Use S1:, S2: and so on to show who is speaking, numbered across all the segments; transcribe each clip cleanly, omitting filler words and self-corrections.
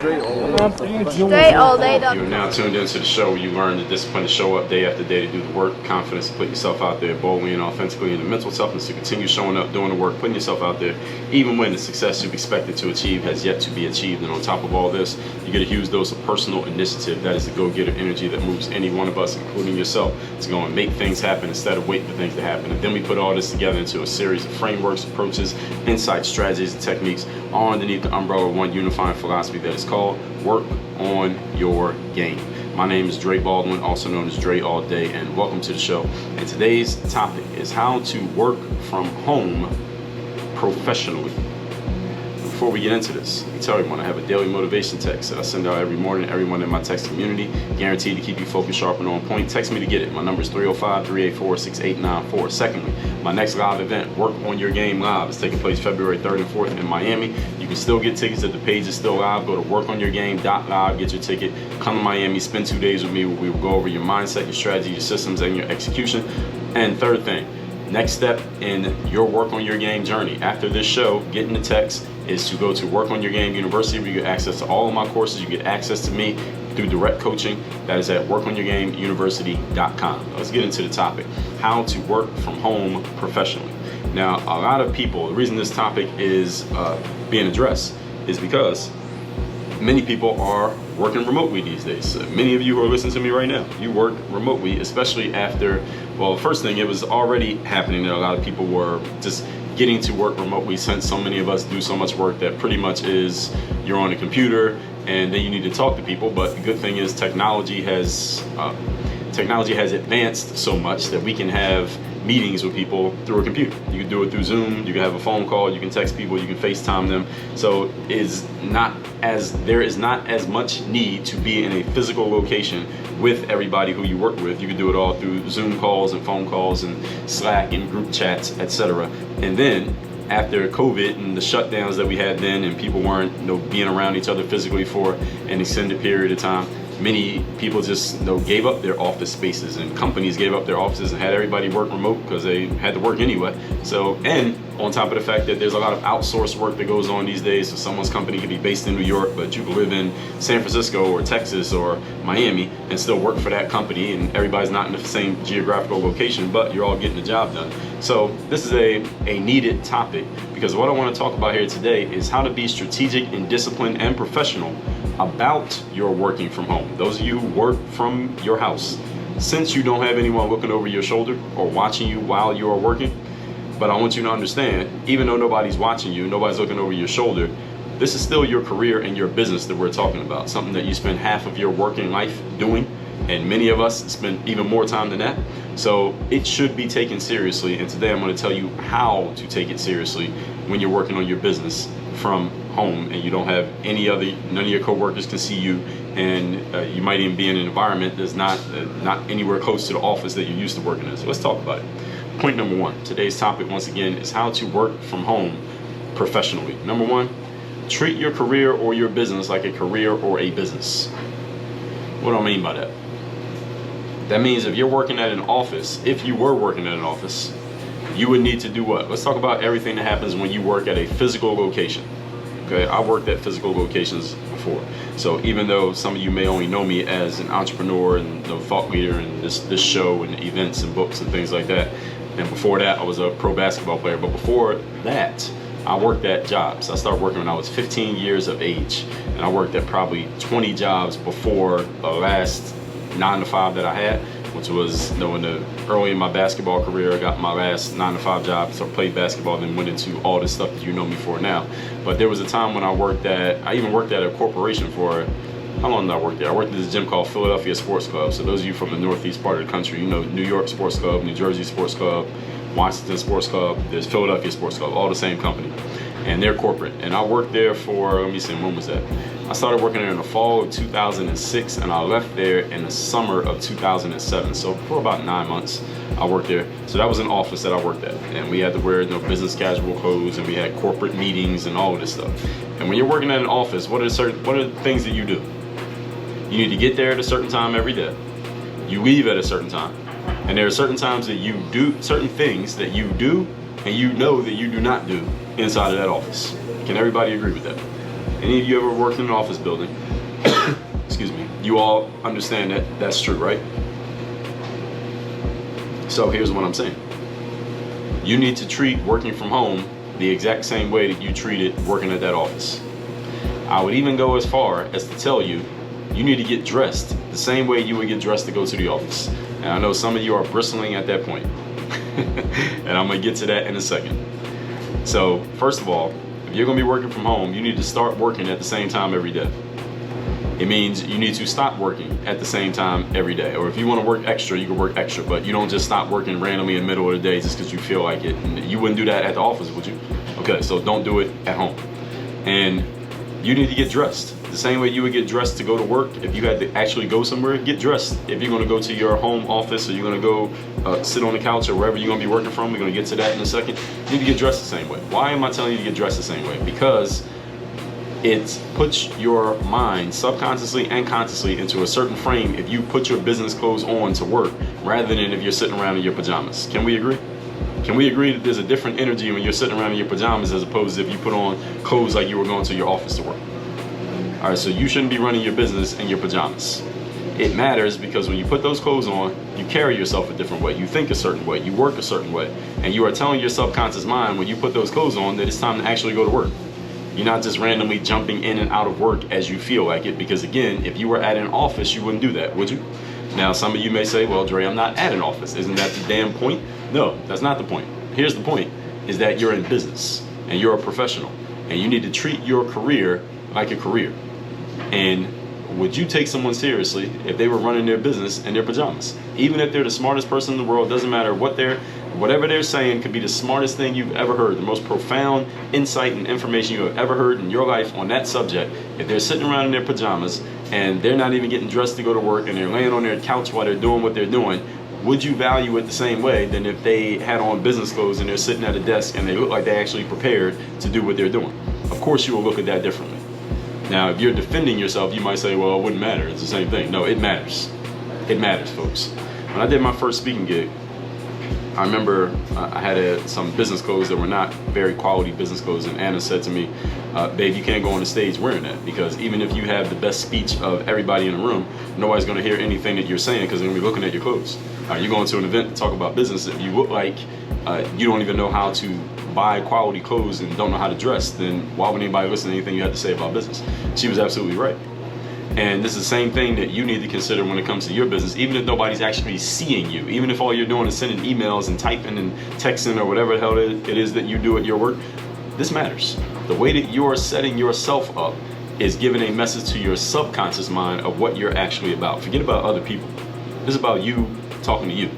S1: Straight all day.
S2: You are now tuned into the show where you learn the discipline to show up day after day to do the work, confidence to put yourself out there boldly and authentically, and the mental toughness to continue showing up, doing the work, putting yourself out there, even when the success you've expected to achieve has yet to be achieved. And on top of all this, you get a huge dose of personal initiative. That is the go-getter energy that moves any one of us, including yourself, to go and make things happen instead of waiting for things to happen. And then we put all this together into a series of frameworks, approaches, insights, strategies, and techniques, all underneath the umbrella of one unifying philosophy that is called work on your game. My name is Baldwin, also known as Dre All Day, and welcome to the show. And today's topic is how to work from home professionally. Before we get into this, let me tell everyone I have a daily motivation text that I send out every morning, everyone in my text community, guaranteed to keep you focused, sharp, and on point. Text me to get it. My number is 305-384-6894. Secondly, my next live event, Work on Your Game Live, is taking place February 3rd and 4th in Miami. You can still get tickets if the page is still live. Go to workonyourgame.live, get your ticket, come to Miami, spend 2 days with me where we will go over your mindset, your strategy, your systems, and your execution. And third thing, next step in your work on your game journey after this show, getting the text, is to go to Work on Your Game University, where you get access to all of my courses. You get access to me through direct coaching. That is at workonyourgameuniversity.com. Let's get into the topic, how to work from home professionally. Now, a lot of people, the reason this topic is being addressed is because many people are working remotely these days. Many of you who are listening to me right now, you work remotely, especially after, well, first thing, it was already happening that a lot of people were just getting to work remotely, since so many of us do so much work that pretty much is you're on a computer and then you need to talk to people. But the good thing is technology has advanced so much that we can have meetings with people through a computer. You can do it through Zoom, you can have a phone call, you can text people, you can FaceTime them. So there is not as much need to be in a physical location with everybody who you work with. You can do it all through Zoom calls and phone calls and Slack and group chats, etc. And then after COVID and the shutdowns that we had then, and people weren't being around each other physically for an extended period of time, many people just gave up their office spaces, and companies gave up their offices and had everybody work remote because they had to work anyway. So, and on top of the fact that there's a lot of outsourced work that goes on these days, so someone's company could be based in New York, but you could live in San Francisco or Texas or Miami and still work for that company, and everybody's not in the same geographical location, but you're all getting the job done. So this is a needed topic, because what I want to talk about here today is how to be strategic and disciplined and professional about your working from home. Those of you who work from your house, since you don't have anyone looking over your shoulder or watching you while you are working, but I want you to understand, even though nobody's watching you, nobody's looking over your shoulder, this is still your career and your business that we're talking about, something that you spend half of your working life doing, and many of us spend even more time than that. So it should be taken seriously, and today I'm going to tell you how to take it seriously when you're working on your business from home and you don't have none of your coworkers can see you, and you might even be in an environment that's not anywhere close to the office that you're used to working in. So let's talk about it. Point number one, today's topic once again is how to work from home professionally. Number one, treat your career or your business like a career or a business. What do I mean by that? That means if you were working at an office, you would need to do what? Let's talk about everything that happens when you work at a physical location. Okay, I worked at physical locations before. So even though some of you may only know me as an entrepreneur and thought leader and this show and events and books and things like that, and before that I was a pro basketball player, but before that I worked at jobs. I started working when I was 15 years of age, and I worked at probably 20 jobs before the last 9 to 5 that I had, which was early in my basketball career. I got my last 9 to 5 job, so I played basketball, then went into all this stuff that you know me for now. But there was a time when I even worked at a corporation for, how long did I work there? I worked at this gym called Philadelphia Sports Club. So those of you from the northeast part of the country, New York Sports Club, New Jersey Sports Club, Washington Sports Club, there's Philadelphia Sports Club, all the same company. And they're corporate. And I worked there for, let me see, when was that? I started working there in the fall of 2006, and I left there in the summer of 2007. So for about 9 months, I worked there. So that was an office that I worked at. And we had to wear business casual clothes, and we had corporate meetings and all of this stuff. And when you're working at an office, what are the things that you do? You need to get there at a certain time every day. You leave at a certain time. And there are certain times that you do certain things that you do and you know that you do not do inside of that office. Can everybody agree with that? Any of you ever worked in an office building, excuse me, you all understand that that's true, right? So here's what I'm saying. You need to treat working from home the exact same way that you treated working at that office. I would even go as far as to tell you, you need to get dressed the same way you would get dressed to go to the office. And I know some of you are bristling at that point. And I'm gonna get to that in a second. So first of all, if you're gonna be working from home, you need to start working at the same time every day. It means you need to stop working at the same time every day. Or if you want to work extra, you can work extra, but you don't just stop working randomly in the middle of the day just because you feel like it. And you wouldn't do that at the office, would you? Okay, so don't do it at home. And you need to get dressed the same way you would get dressed to go to work. If you had to actually go somewhere, get dressed. If you're going to go to your home office, or you're going to go sit on the couch, or wherever you're going to be working from, we're going to get to that in a second. You need to get dressed the same way. Why am I telling you to get dressed the same way? Because it puts your mind subconsciously and consciously into a certain frame if you put your business clothes on to work rather than if you're sitting around in your pajamas. Can we agree? Can we agree that there's a different energy when you're sitting around in your pajamas as opposed to if you put on clothes like you were going to your office to work? All right, so you shouldn't be running your business in your pajamas. It matters because when you put those clothes on, you carry yourself a different way, you think a certain way, you work a certain way, and you are telling your subconscious mind when you put those clothes on that it's time to actually go to work. You're not just randomly jumping in and out of work as you feel like it, because again, if you were at an office, you wouldn't do that, would you? Now, some of you may say, well, Dre, I'm not at an office. Isn't that the damn point? No, that's not the point. Here's the point, is that you're in business and you're a professional and you need to treat your career like a career. And would you take someone seriously if they were running their business in their pajamas? Even if they're the smartest person in the world, doesn't matter what whatever they're saying could be the smartest thing you've ever heard, the most profound insight and information you have ever heard in your life on that subject. If they're sitting around in their pajamas and they're not even getting dressed to go to work and they're laying on their couch while they're doing what they're doing, would you value it the same way than if they had on business clothes and they're sitting at a desk and they look like they actually prepared to do what they're doing? Of course you will look at that differently. Now, if you're defending yourself, you might say, well, it wouldn't matter. It's the same thing. No, it matters. It matters, folks. When I did my first speaking gig, I remember I had some business clothes that were not very quality business clothes, and Anna said to me, babe, you can't go on the stage wearing that, because even if you have the best speech of everybody in the room, nobody's going to hear anything that you're saying because they're going to be looking at your clothes. You're going to an event to talk about business. If you look like you don't even know how to buy quality clothes and don't know how to dress, then why would anybody listen to anything you had to say about business? She was absolutely right. And this is the same thing that you need to consider when it comes to your business, even if nobody's actually seeing you, even if all you're doing is sending emails and typing and texting or whatever the hell it is that you do at your work. This matters. The way that you're setting yourself up is giving a message to your subconscious mind of what you're actually about. Forget about other people. This is about you talking to you.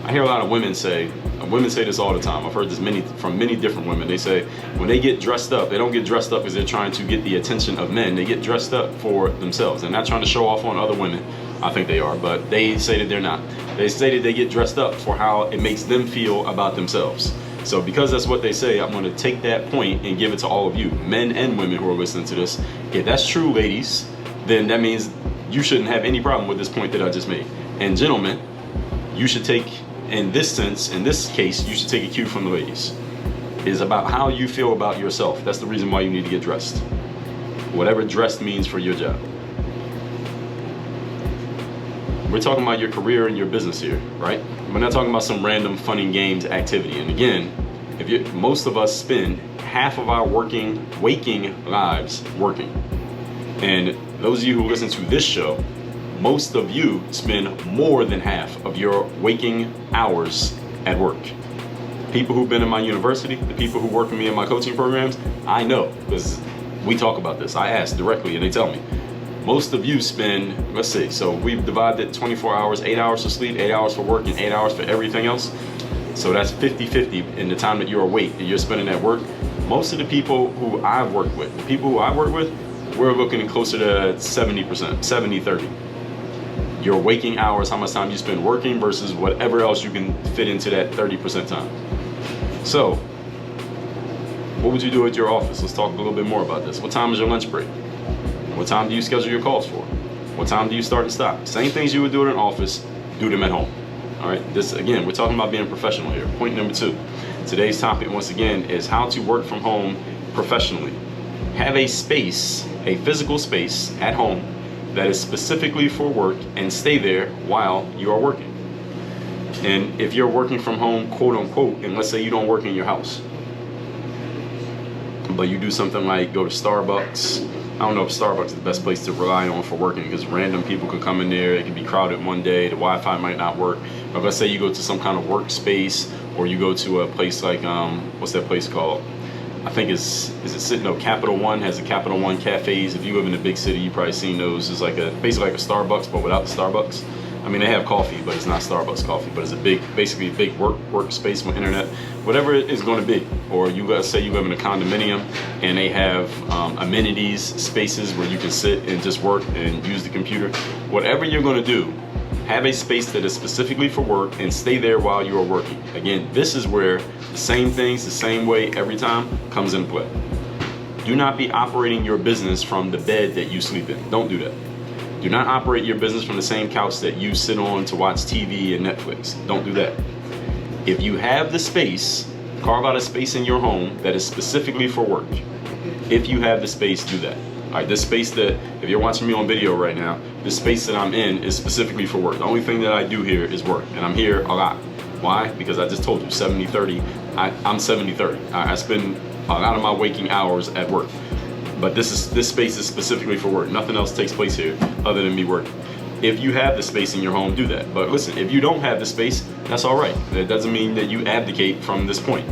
S2: I hear a lot of women say this all the time. I've heard this from many different women. They say when they get dressed up, they don't get dressed up because they're trying to get the attention of men. They get dressed up for themselves. They're not trying to show off on other women. I think they are, but they say that they're not. They say that they get dressed up for how it makes them feel about themselves. So because that's what they say, I'm going to take that point and give it to all of you, men and women who are listening to this. If that's true, ladies, then that means you shouldn't have any problem with this point that I just made. And gentlemen, you should take, in this case, you should take a cue from the ladies. It is about how you feel about yourself. That's the reason why you need to get dressed. Whatever dressed means for your job. We're talking about your career and your business here, right? We're not talking about some random fun and games activity. And again, most of us spend half of our waking lives working. And those of you who listen to this show, most of you spend more than half of your waking hours at work. People who've been in my university, the people who work with me in my coaching programs, I know, because we talk about this. I ask directly and they tell me. Most of you spend, let's see, so we've divided 24 hours, 8 hours for sleep, 8 hours for work, and 8 hours for everything else. So that's 50-50 in the time that you're awake and you're spending at work. Most of the people who I've worked with, we're looking closer to 70%, 70-30. Your waking hours, how much time you spend working versus whatever else you can fit into that 30% time. So, what would you do at your office? Let's talk a little bit more about this. What time is your lunch break? What time do you schedule your calls for? What time do you start and stop? Same things you would do in an office, do them at home. All right, this again, we're talking about being professional here. Point number 2. Today's topic, once again, is how to work from home professionally. Have a space a physical space at home that is specifically for work and stay there while you are working. And if you're working from home, quote unquote, and let's say you don't work in your house, but you do something like go to Starbucks. I don't know if Starbucks is the best place to rely on for working, because random people could come in there. It could be crowded one day. The Wi-Fi might not work. But let's say you go to some kind of workspace, or you go to a place like what's that place called? I think Capital One has a Capital One cafes. If you live in a big city, you've probably seen those. It's like basically like a Starbucks, but without the Starbucks. I mean, they have coffee, but it's not Starbucks coffee, but it's basically a big workspace with internet, whatever it is going to be. Or you guys say you live in a condominium and they have amenities, spaces where you can sit and just work and use the computer. Whatever you're going to do, have a space that is specifically for work and stay there while you are working. Again, this is where the same things, the same way every time comes into play. Do not be operating your business from the bed that you sleep in. Don't do that. Do not operate your business from the same couch that you sit on to watch TV and Netflix. Don't do that. If you have the space, carve out a space in your home that is specifically for work. If you have the space, do that. All right, this space that, if you're watching me on video right now, this space that I'm in is specifically for work. The only thing that I do here is work, and I'm here a lot. Why? Because I just told you, 70-30. I'm 70-30. I spend a lot of my waking hours at work. But this space is specifically for work. Nothing else takes place here other than me working. If you have the space in your home, do that. But listen, if you don't have the space, that's all right. That doesn't mean that you abdicate from this point.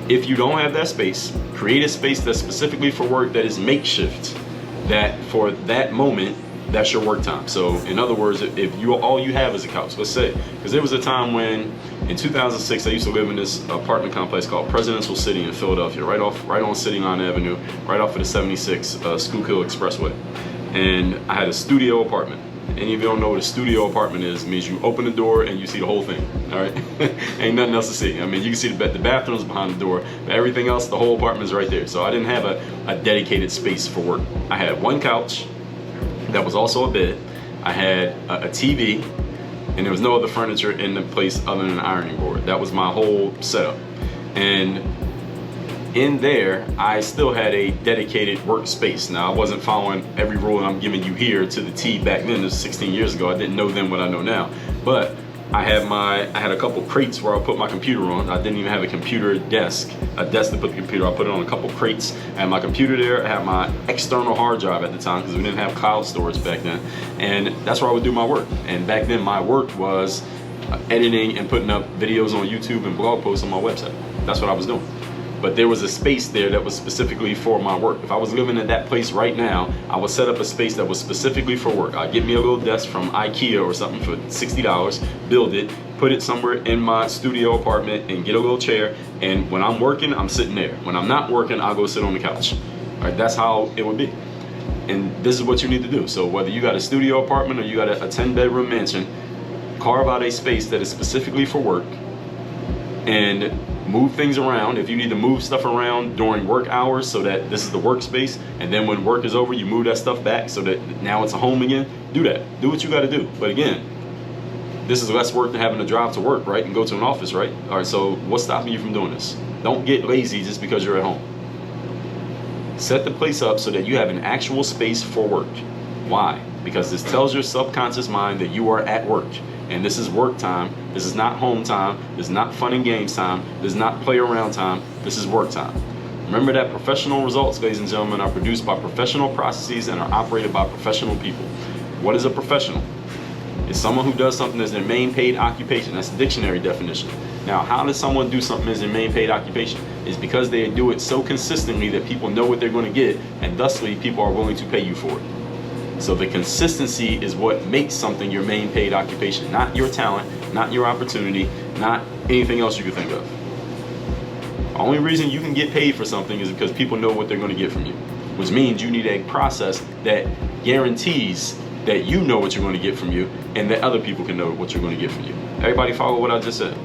S2: If you don't have that space, create a space that's specifically for work, that is makeshift, that for that moment, that's your work time. So in other words, if all you have is a couch, let's say, because there was a time when in 2006 I used to live in this apartment complex called Presidential City in Philadelphia, right on City Line Avenue, right off of the 76 Schuylkill Expressway. And I had a studio apartment. Any of you don't know what a studio apartment is, it means you open the door and you see the whole thing, all right? Ain't nothing else to see. I mean, you can see the bathrooms behind the door, but everything else, the whole apartment is right there. So I didn't have a dedicated space for work. I had one couch that was also a bed. I had a TV, and there was no other furniture in the place other than an ironing board. That was my whole setup. And in there, I still had a dedicated workspace. Now, I wasn't following every rule I'm giving you here to the T back then. This was 16 years ago. I didn't know then what I know now. But I had a couple crates where I put my computer on. I didn't even have a computer desk, a desk to put the computer. I put it on a couple crates. I had my computer there. I had my external hard drive at the time because we didn't have cloud storage back then. And that's where I would do my work. And back then, my work was editing and putting up videos on YouTube and blog posts on my website. That's what I was doing. But there was a space there that was specifically for my work. If I was living in that place right now, I would set up a space that was specifically for work. I'd get me a little desk from IKEA or something for $60, build it, put it somewhere in my studio apartment, and get a little chair. And when I'm working, I'm sitting there. When I'm not working, I'll go sit on the couch. All right, that's how it would be. And this is what you need to do. So whether you got a studio apartment or you got a 10-bedroom mansion, carve out a space that is specifically for work and move things around. If you need to move stuff around during work hours so that this is the workspace, and then when work is over, you move that stuff back so that now it's a home again, do that. Do what you got to do. But again, this is less work than having to drive to work, right? And go to an office, right? All right, so what's stopping you from doing this? Don't get lazy just because you're at home. Set the place up so that you have an actual space for work. Why? Because this tells your subconscious mind that you are at work. And this is work time. This is not home time. This is not fun and games time. This is not play around time. This is work time. Remember that professional results, ladies and gentlemen, are produced by professional processes and are operated by professional people. What is a professional? It's someone who does something as their main paid occupation. That's the dictionary definition. Now, how does someone do something as their main paid occupation? It's because they do it so consistently that people know what they're going to get, and thusly people are willing to pay you for it. So the consistency is what makes something your main paid occupation, not your talent, not your opportunity, not anything else you could think of. The only reason you can get paid for something is because people know what they're going to get from you, which means you need a process that guarantees that you know what you're going to get from you and that other people can know what you're going to get from you. Everybody follow what I just said?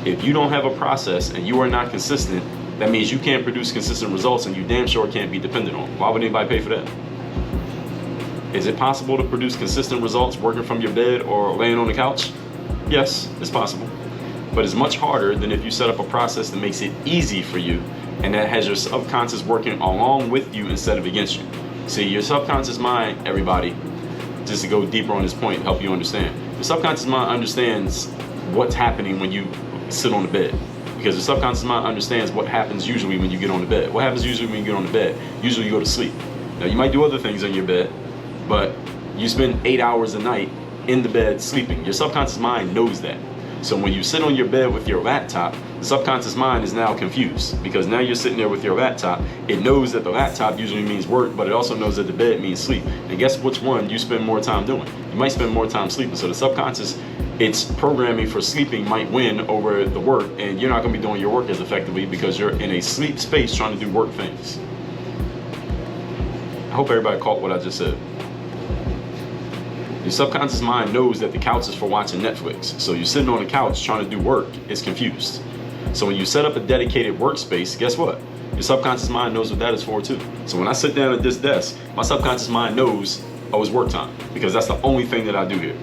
S2: If you don't have a process and you are not consistent, that means you can't produce consistent results, and you damn sure can't be dependent on. Why would anybody pay for that? Is it possible to produce consistent results working from your bed or laying on the couch? Yes, it's possible. But it's much harder than if you set up a process that makes it easy for you And that has your subconscious working along with you instead of against you. See, your subconscious mind, everybody, just to go deeper on this point, help you understand. Your subconscious mind understands what's happening when you sit on the bed. Because the subconscious mind understands what happens usually when you get on the bed. What happens usually when you get on the bed? Usually you go to sleep. Now you might do other things in your bed, but you spend 8 hours a night in the bed sleeping. Your subconscious mind knows that. So when you sit on your bed with your laptop, the subconscious mind is now confused because now you're sitting there with your laptop. It knows that the laptop usually means work, but it also knows that the bed means sleep. And guess which one you spend more time doing? You might spend more time sleeping. So the subconscious, its programming for sleeping might win over the work, and you're not going to be doing your work as effectively because you're in a sleep space trying to do work things. I hope everybody caught what I just said. Your subconscious mind knows that the couch is for watching Netflix. So you're sitting on the couch trying to do work, it's confused. So when you set up a dedicated workspace, guess what? Your subconscious mind knows what that is for too. So when I sit down at this desk, my subconscious mind knows, oh, it's work time, because that's the only thing that I do here.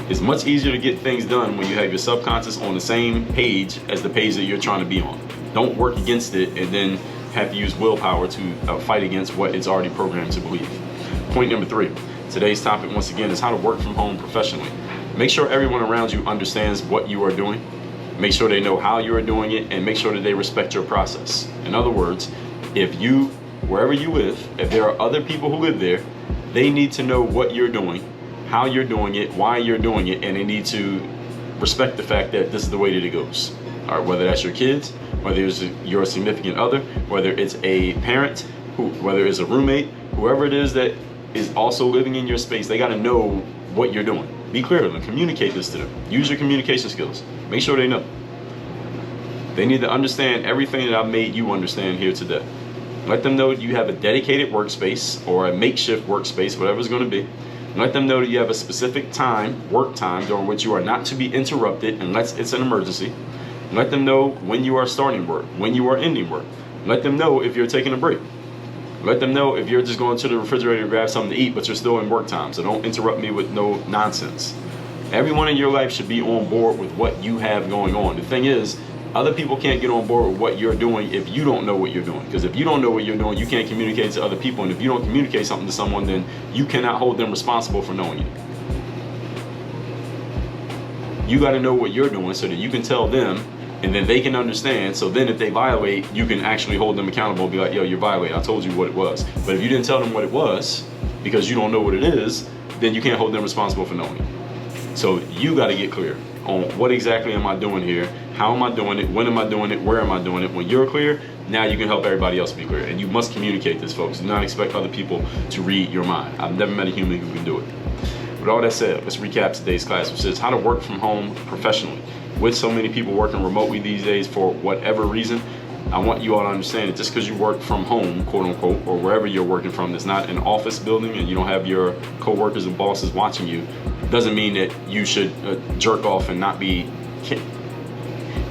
S2: It's much easier to get things done when you have your subconscious on the same page as the page that you're trying to be on. Don't work against it and then have to use willpower to fight against what it's already programmed to believe. Point number 3. Today's topic, once again, is how to work from home professionally. Make sure everyone around you understands what you are doing. Make sure they know how you are doing it, and make sure that they respect your process. In other words, if you, wherever you live, if there are other people who live there, they need to know what you're doing, how you're doing it, why you're doing it, and they need to respect the fact that this is the way that it goes. All right, whether that's your kids, whether it's your significant other, whether it's a parent, whether it's a roommate, whoever it is that is also living in your space, they got to know what you're doing. Be clear to them, communicate this to them. Use your communication skills. Make sure they know. They need to understand everything that I've made you understand here today. Let them know that you have a dedicated workspace or a makeshift workspace, whatever it's going to be. Let them know that you have a specific time, work time, during which you are not to be interrupted unless it's an emergency. Let them know when you are starting work, when you are ending work. Let them know if you're taking a break. Let them know if you're just going to the refrigerator to grab something to eat, but you're still in work time. So don't interrupt me with no nonsense. Everyone in your life should be on board with what you have going on. The thing is, other people can't get on board with what you're doing if you don't know what you're doing. Because if you don't know what you're doing, you can't communicate to other people. And if you don't communicate something to someone, then you cannot hold them responsible for knowing it. You got to know what you're doing so that you can tell them, and then they can understand. So then if they violate, you can actually hold them accountable and be like, yo, you're violating. I told you what it was. But if you didn't tell them what it was because you don't know what it is, then you can't hold them responsible for knowing it. So you got to get clear on what exactly am I doing here? How am I doing it? When am I doing it? Where am I doing it? When you're clear, now you can help everybody else be clear. And you must communicate this, folks. Do not expect other people to read your mind. I've never met a human who can do it. With all that said, let's recap today's class, which is how to work from home professionally. With so many people working remotely these days for whatever reason, I want you all to understand that just because you work from home, quote unquote, or wherever you're working from, that's not an office building and you don't have your coworkers and bosses watching you, doesn't mean that you should jerk off and not be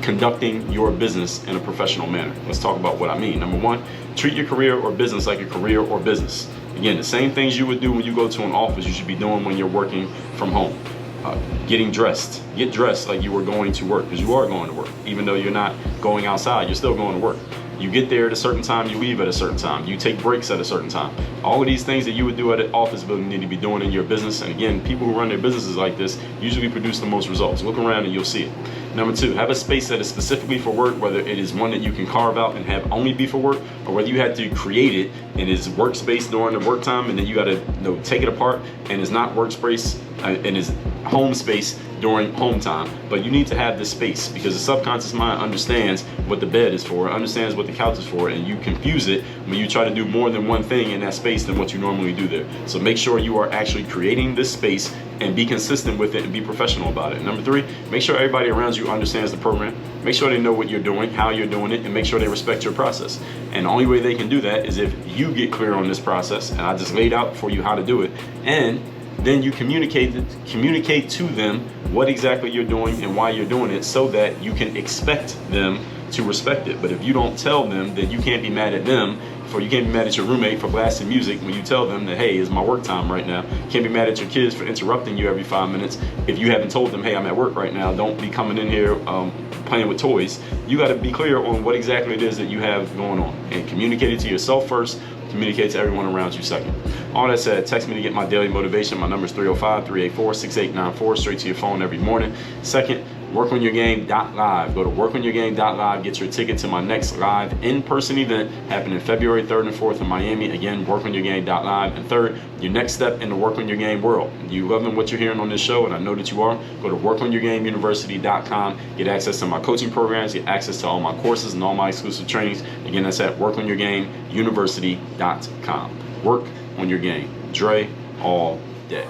S2: conducting your business in a professional manner. Let's talk about what I mean. Number 1, treat your career or business like a career or business. Again, the same things you would do when you go to an office, you should be doing when you're working from home. Getting dressed. Get dressed like you were going to work, because you are going to work. Even though you're not going outside, you're still going to work. You get there at a certain time, you leave at a certain time. You take breaks at a certain time. All of these things that you would do at an office building you need to be doing in your business. And again, people who run their businesses like this usually produce the most results. Look around and you'll see it. Number 2, have a space that is specifically for work, whether it is one that you can carve out and have only be for work, or whether you had to create it and it's workspace during the work time and then you got to take it apart and it's not workspace and it's home space during home time. But you need to have this space because the subconscious mind understands what the bed is for, understands what the couch is for, and you confuse it when you try to do more than one thing in that space than what you normally do there. So make sure you are actually creating this space and be consistent with it and be professional about it. Number 3, make sure everybody around you understands the program. Make sure they know what you're doing, how you're doing it, and make sure they respect your process. And the only way they can do that is if you get clear on this process, and I just laid out for you how to do it, and then you communicate to them what exactly you're doing and why you're doing it so that you can expect them to respect it. But if you don't tell them, then you can't be mad at them or you can't be mad at your roommate for blasting music when you tell them that, hey, it's my work time right now. You can't be mad at your kids for interrupting you every 5 minutes if you haven't told them, hey, I'm at work right now. Don't be coming in here playing with toys. You got to be clear on what exactly it is that you have going on and communicate it to yourself first, communicate to everyone around you second. All that said, text me to get my daily motivation. My number is 305-384-6894, straight to your phone every morning. Second, workonyourgame.live. Go to workonyourgame.live, get your ticket to my next live in-person event happening February 3rd and 4th in Miami. Again, workonyourgame.live. And third, your next step in the Work on Your Game world. You loving what you're hearing on this show, and I know that you are. Go to workonyourgameuniversity.com, get access to my coaching programs, get access to all my courses and all my exclusive trainings. Again, that's at workonyourgameuniversity.com. Work on your game. Dre all day.